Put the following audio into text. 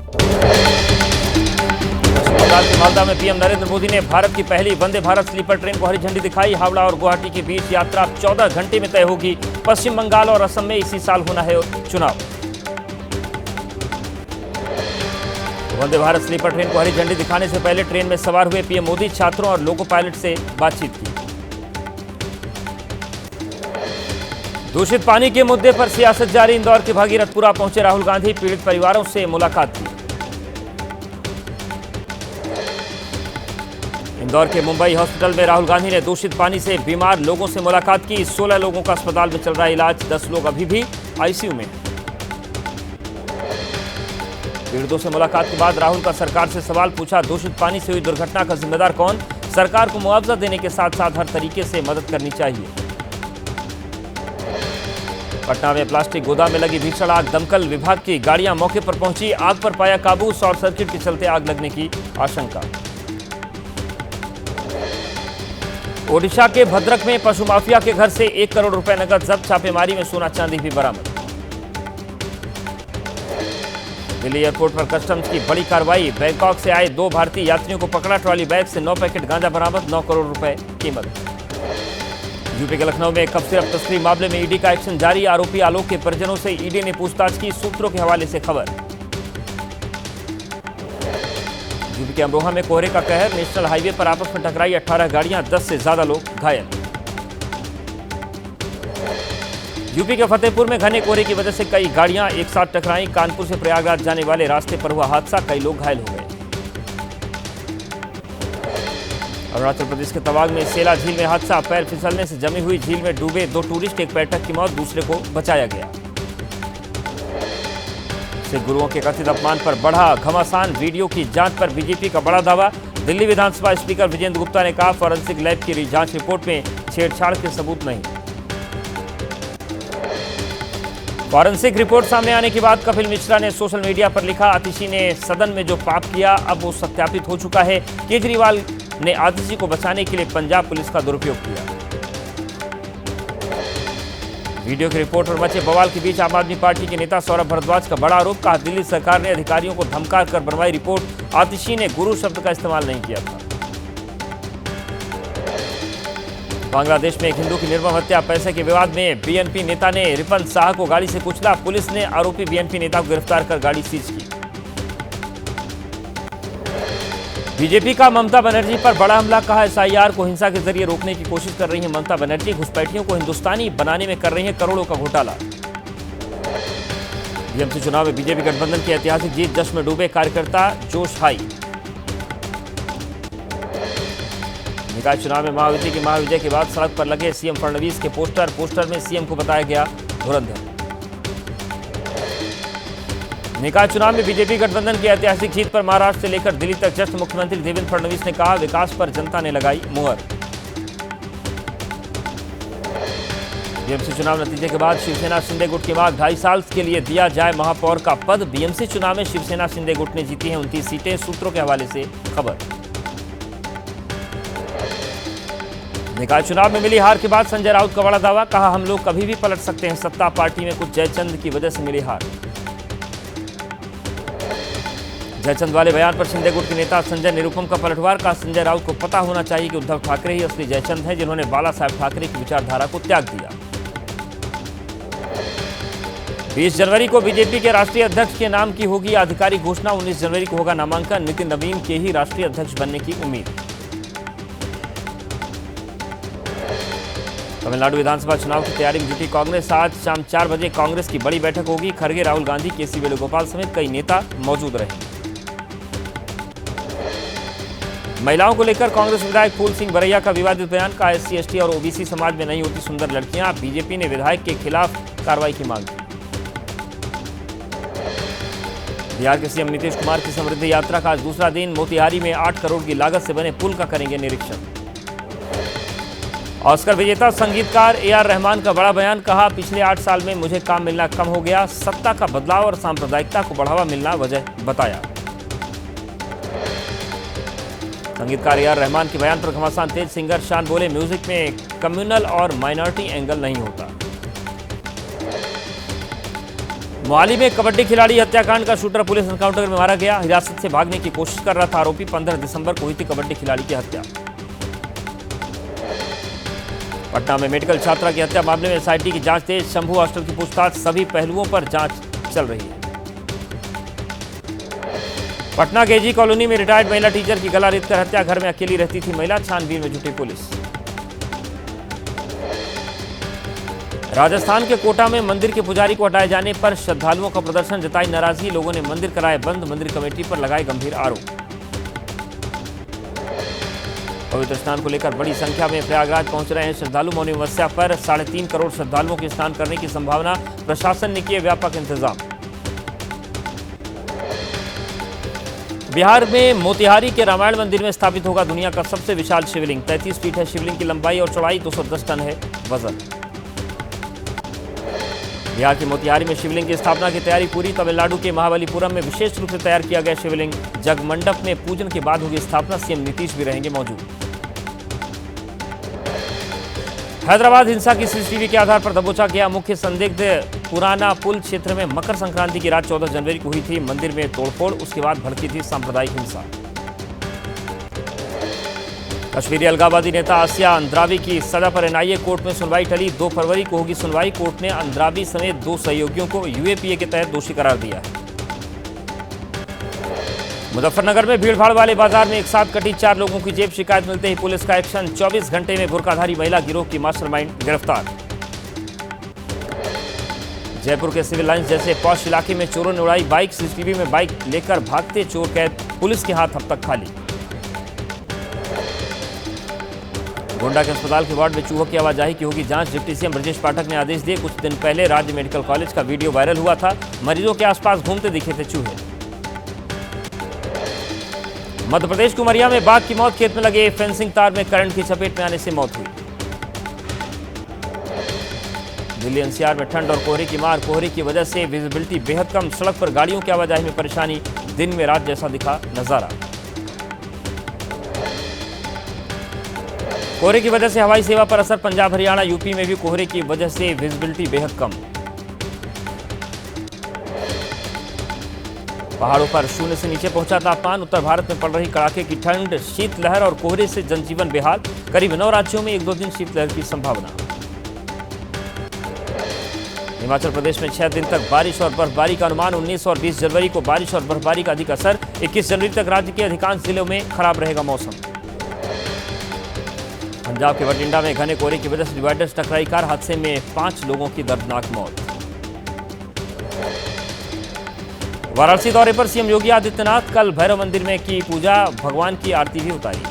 पश्चिम बंगाल के मालदा में पीएम नरेंद्र मोदी ने भारत की पहली वंदे भारत स्लीपर ट्रेन को हरी झंडी दिखाई। हावड़ा और गुवाहाटी के बीच यात्रा 14 घंटे में तय होगी। पश्चिम बंगाल और असम में इसी साल होना है चुनाव। वंदे भारत स्लीपर ट्रेन को हरी झंडी दिखाने से पहले ट्रेन में सवार हुए पीएम मोदी छात्रों और लोको पायलट से बातचीत की। दूषित पानी के मुद्दे पर सियासत जारी। इंदौर के भागीरथपुरा पहुंचे राहुल गांधी, पीड़ित परिवारों से मुलाकात की। इंदौर के मुंबई हॉस्पिटल में राहुल गांधी ने दूषित पानी से बीमार लोगों से मुलाकात की। 16 लोगों का अस्पताल में चल रहा है इलाज, 10 लोग अभी भी आईसीयू में हैं। पीड़ितों से मुलाकात के बाद राहुल का सरकार से सवाल पूछा। दूषित पानी से हुई दुर्घटना का जिम्मेदार कौन? सरकार को मुआवजा देने के साथ साथ हर तरीके से मदद करनी चाहिए। पटना में प्लास्टिक गोदाम में लगी भीषण आग। दमकल विभाग की गाड़ियां मौके पर पहुंची, आग पर पाया काबू। शॉर्ट सर्किट के चलते आग लगने की आशंका। ओडिशा के भद्रक में पशु माफिया के घर से 1 करोड़ रुपए नकद जब्त। छापेमारी में सोना चांदी भी बरामद। दिल्ली एयरपोर्ट पर कस्टम्स की बड़ी कार्रवाई। बैंकॉक से आए 2 भारतीय यात्रियों को पकड़ा। ट्रॉली बैग से 9 पैकेट गांजा बरामद, 9 करोड़ रुपए कीमत। यूपी के लखनऊ में कप सिरप तस्करी मामले में ईडी का एक्शन जारी। आरोपी आलोक के परिजनों से ईडी ने पूछताछ की। सूत्रों के हवाले से खबर। यूपी के अमरोहा में कोहरे का कहर। नेशनल हाईवे पर आपस में टकराई 18 गाड़ियां, 10 से ज्यादा लोग घायल। यूपी के फतेहपुर में घने कोहरे की वजह से कई गाड़ियां एक साथ टकराई। कानपुर से प्रयागराज जाने वाले रास्ते पर हुआ हादसा, कई लोग घायल हो गए। अरुणाचल प्रदेश के तवांग में सेला झील में हादसा। पैर फिसलने से जमी हुई झील में डूबे 2 टूरिस्ट, एक पर्यटक की मौत, दूसरे को बचाया गया। सिख गुरुओं के कथित अपमान पर बढ़ा घमासान। वीडियो की जांच पर बीजेपी का बड़ा दावा। दिल्ली विधानसभा स्पीकर विजेंद्र गुप्ता ने कहा, फॉरेंसिक लैब की जांच रिपोर्ट में छेड़छाड़ के सबूत नहीं। फॉरेंसिक रिपोर्ट सामने आने के बाद कपिल मिश्रा ने सोशल मीडिया पर लिखा, आतिशी ने सदन में जो पाप किया अब वो सत्यापित हो चुका है। केजरीवाल ने आतिशी को बचाने के लिए पंजाब पुलिस का दुरुपयोग किया। वीडियो की रिपोर्ट पर मचे बवाल के बीच आम आदमी पार्टी के नेता सौरभ भारद्वाज का बड़ा आरोप। कहा, दिल्ली सरकार ने अधिकारियों को धमका कर बनवाई रिपोर्ट। आतिशी ने गुरु शब्द का इस्तेमाल नहीं किया था। बांग्लादेश में एक हिंदू की निर्मम हत्या। पैसे के विवाद में बीएनपी नेता ने रिपन शाह को गाड़ी से कुचला। पुलिस ने आरोपी बीएनपी नेता को गिरफ्तार कर गाड़ी सीज की। बीजेपी का ममता बनर्जी पर बड़ा हमला। कहा, एसआईआर को हिंसा के जरिए रोकने की कोशिश कर रही है ममता बनर्जी। घुसपैठियों को हिंदुस्तानी बनाने में कर रही है करोड़ों का घोटाला। बीएमसी चुनाव में बीजेपी गठबंधन की ऐतिहासिक जीत। जश्न में डूबे कार्यकर्ता, जोश हाई। निकाय चुनाव में मायावती की महाविजय के बाद सड़क पर लगे सीएम फडणवीस के पोस्टर में सीएम को बताया गया धुरंधर। निकाय चुनाव में बीजेपी गठबंधन की ऐतिहासिक जीत पर महाराष्ट्र से लेकर दिल्ली तक जश्न। मुख्यमंत्री देवेंद्र फडणवीस ने कहा, विकास पर जनता ने लगाई मुहर। बीएमसी चुनाव नतीजे के बाद शिवसेना शिंदे गुट की मांग, 2.5 साल के लिए दिया जाए महापौर का पद। बीएमसी चुनाव में शिवसेना शिंदे गुट ने जीती हैं 29 सीटें। सूत्रों के हवाले से खबर। निकाय चुनाव में मिली हार के बाद संजय राउत का बड़ा दावा। कहा, हम लोग कभी भी पलट सकते हैं सत्ता। पार्टी में कुछ जयचंद की वजह से मिली हार। जयचंद वाले बयान पर शिंदे गुट के नेता संजय निरुपम का पलटवार। का संजय राउत को पता होना चाहिए कि उद्धव ठाकरे ही असली जयचंद हैं, जिन्होंने बाला साहब ठाकरे की विचारधारा को त्याग दिया। 20 जनवरी को बीजेपी के राष्ट्रीय अध्यक्ष के नाम की होगी आधिकारिक घोषणा। 19 जनवरी को होगा नामांकन। नितिन नवीन के ही राष्ट्रीय अध्यक्ष बनने की उम्मीद। तमिलनाडु विधानसभा चुनाव की तैयारी में जुटी कांग्रेस। आज शाम 4 बजे कांग्रेस की बड़ी बैठक होगी। खड़गे, राहुल गांधी, केसी वेणुगोपाल समेत कई नेता मौजूद रहेंगे। महिलाओं को लेकर कांग्रेस विधायक फूल सिंह बरैया का विवादित बयान। का एससी एसटी और ओबीसी समाज में नहीं होती सुंदर लड़कियां। बीजेपी ने विधायक के खिलाफ कार्रवाई की मांग की। बिहार के सीएम नीतीश कुमार की समृद्धि यात्रा का आज दूसरा दिन। मोतिहारी में 8 करोड़ की लागत से बने पुल का करेंगे निरीक्षण। ऑस्कर विजेता संगीतकार ए.आर. रहमान का बड़ा बयान। कहा, पिछले 8 साल में मुझे काम मिलना कम हो गया। सत्ता का बदलाव और सांप्रदायिकता को बढ़ावा मिलना वजह बताया। संगीतकार ए.आर. रहमान के बयान पर घमासान तेज। सिंगर शान बोले, म्यूजिक में कम्युनल और माइनॉरिटी एंगल नहीं होता। मोहाली में कबड्डी खिलाड़ी हत्याकांड का शूटर पुलिस एनकाउंटर में मारा गया। हिरासत से भागने की कोशिश कर रहा था आरोपी। 15 दिसंबर को हुई थी कबड्डी खिलाड़ी की हत्या। पटना में मेडिकल छात्रा की हत्या मामले में एसआईटी की जांच तेज। शंभू हॉस्टल की पूछताछ, सभी पहलुओं पर जांच चल रही है। पटना केजी कॉलोनी में रिटायर्ड महिला टीचर की गला रेतकर हत्या। घर में अकेली रहती थी महिला, छानबीन में जुटी पुलिस। राजस्थान के कोटा में मंदिर के पुजारी को हटाए जाने पर श्रद्धालुओं का प्रदर्शन, जताई नाराजगी। लोगों ने मंदिर कराए बंद, मंदिर कमेटी पर लगाए गंभीर आरोप। पवित्र स्नान को लेकर बड़ी संख्या में प्रयागराज पहुंच रहे हैं श्रद्धालु। मौनी अमावस्या पर 3.5 करोड़ श्रद्धालुओं के स्नान करने की संभावना। प्रशासन ने किए व्यापक इंतजाम। बिहार में मोतिहारी के रामायण मंदिर में स्थापित होगा दुनिया का सबसे विशाल शिवलिंग। 33 फीट है शिवलिंग की लंबाई और चौड़ाई, 210 टन है वजन। बिहार के मोतिहारी में शिवलिंग की स्थापना की तैयारी पूरी। तमिलनाडु के महाबलीपुरम में विशेष रूप से तैयार किया गया शिवलिंग। जगमंडप में पूजन के बाद होगी स्थापना। सीएम नीतीश भी रहेंगे मौजूद। हैदराबाद हिंसा की सीसीटीवी के आधार पर दबोचा गया मुख्य संदिग्ध। पुराना पुल क्षेत्र में मकर संक्रांति की रात 14 जनवरी को हुई थी मंदिर में तोड़फोड़, उसके बाद भड़की थी सांप्रदायिक हिंसा। कश्मीरी अलगाववादी नेता आसिया अंद्रावी की सजा पर एनआईए कोर्ट में सुनवाई टली। 2 फरवरी को होगी सुनवाई। कोर्ट ने अंद्रावी समेत 2 सहयोगियों को यूएपीए के तहत दोषी करार दिया है। मुजफ्फरनगर में भीड़भाड़ वाले बाजार में एक साथ कटी 4 लोगों की जेब। शिकायत मिलते ही पुलिस का एक्शन। 24 घंटे में बुर्काधारी महिला गिरोह की मास्टरमाइंड गिरफ्तार। जयपुर के सिविल लाइंस जैसे पॉश इलाके में चोरों ने उड़ाई बाइक। सीसीटीवी में बाइक लेकर भागते चोर कैद, पुलिस के हाथ अब तक खाली। गोंडा के अस्पताल के वार्ड में चूहों की आवाजाही की होगी जांच। डिप्टी सीएम ब्रजेश पाठक ने आदेश दिए। कुछ दिन पहले राज्य मेडिकल कॉलेज का वीडियो वायरल हुआ था। मरीजों के आसपास घूमते दिखे थे चूहे। मध्य प्रदेश के उमरिया में बाघ की मौत। खेत में लगे फेंसिंग तार में करंट की चपेट में आने से मौत हुई। दिल्ली एनसीआर में ठंड और कोहरे की मार। कोहरे की वजह से विजिबिलिटी बेहद कम। सड़क पर गाड़ियों की आवाजाही में परेशानी। दिन में रात जैसा दिखा नजारा। कोहरे की वजह से हवाई सेवा पर असर। पंजाब, हरियाणा, यूपी में भी कोहरे की वजह से विजिबिलिटी बेहद कम। पहाड़ों पर शून्य से नीचे पहुंचा तापमान। उत्तर भारत में पड़ रही कड़ाके की ठंड, शीतलहर और कोहरे से जनजीवन बेहाल। करीब 9 राज्यों में 1-2 दिन शीतलहर की संभावना। हिमाचल प्रदेश में 6 दिन तक बारिश और बर्फबारी का अनुमान। 19 और 20 जनवरी को बारिश और बर्फबारी का अधिक असर। 21 जनवरी तक राज्य के अधिकांश जिलों में खराब रहेगा मौसम। पंजाब के बठिंडा में घने कोहरे की वजह से डिवाइडर से टकराई कार। हादसे में 5 लोगों की दर्दनाक मौत। वाराणसी दौरे पर सीएम योगी आदित्यनाथ। कल भैरव मंदिर में की पूजा, भगवान की आरती भी उतारी।